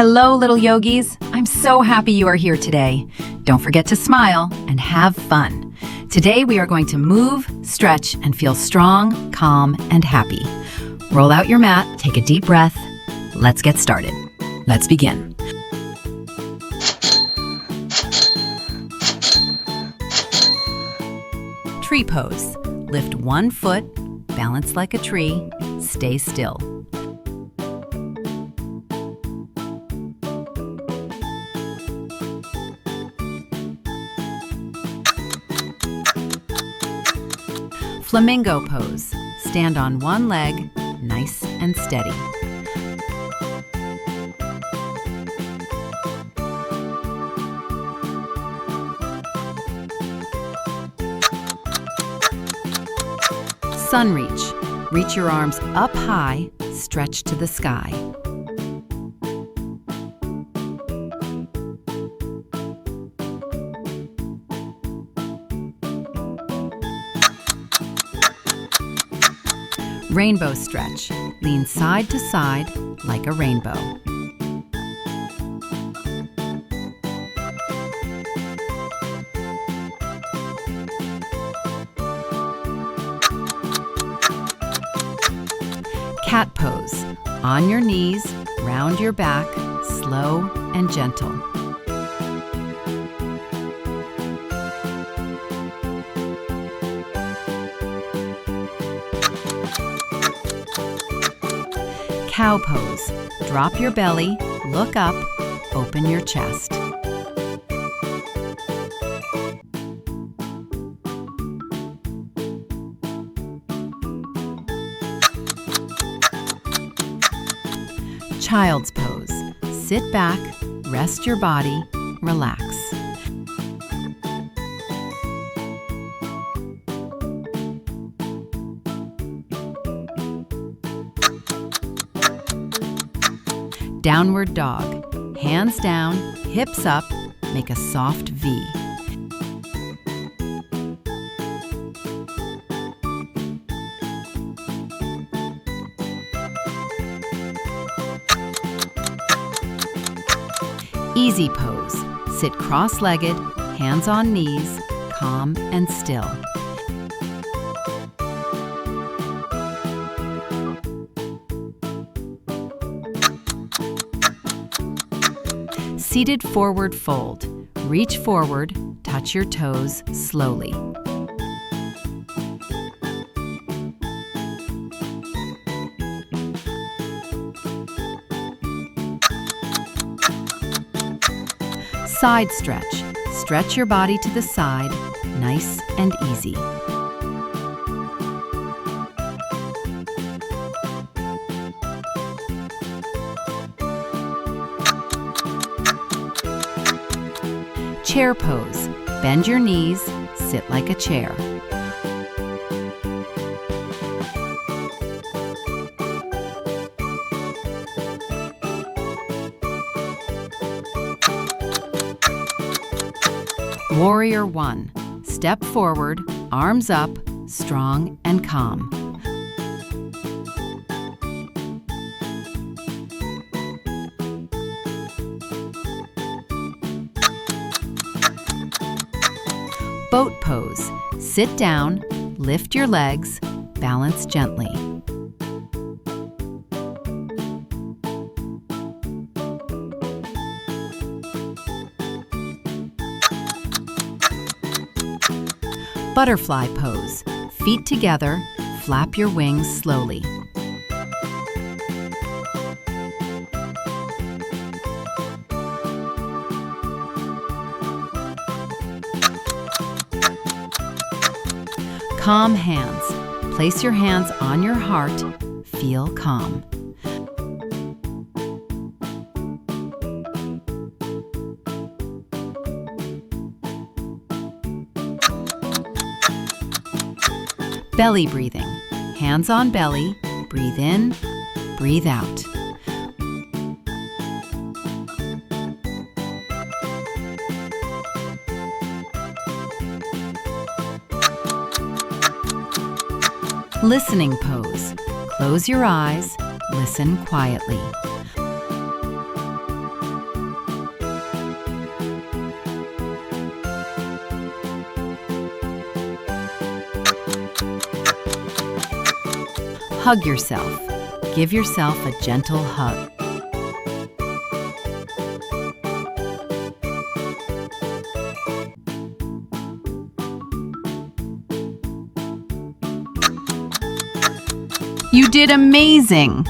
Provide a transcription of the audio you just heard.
Hello, little yogis. I'm so happy you are here today. Don't forget to smile and have fun. Today we are going to move, stretch, and feel strong, calm, and happy. Roll out your mat, take a deep breath. Let's get started. Let's begin. Tree pose. Lift one foot, balance like a tree, stay still. Flamingo pose. Stand on one leg, nice and steady. Sun reach. Reach your arms up high, stretch to the sky. Rainbow stretch. Lean side to side like a rainbow. Cat pose. On your knees, round your back, slow and gentle. Cow pose. Drop your belly, look up, open your chest. Child's pose. Sit back, rest your body, relax. Downward dog. Hands down, hips up, make a soft V. Easy pose. Sit cross-legged, hands on knees, calm and still. Seated forward fold. Reach forward, touch your toes slowly. Side stretch. Stretch your body to the side, nice and easy. Chair pose. Bend your knees, sit like a chair. Warrior One. Step forward, arms up, strong and calm. Boat pose. Sit down, lift your legs, balance gently. Butterfly pose. Feet together, flap your wings slowly. Calm hands. Place your hands on your heart, feel calm. Belly breathing. Hands on belly, breathe in, breathe out. Listening pose. Close your eyes, listen quietly. Hug yourself. Give yourself a gentle hug. You did amazing!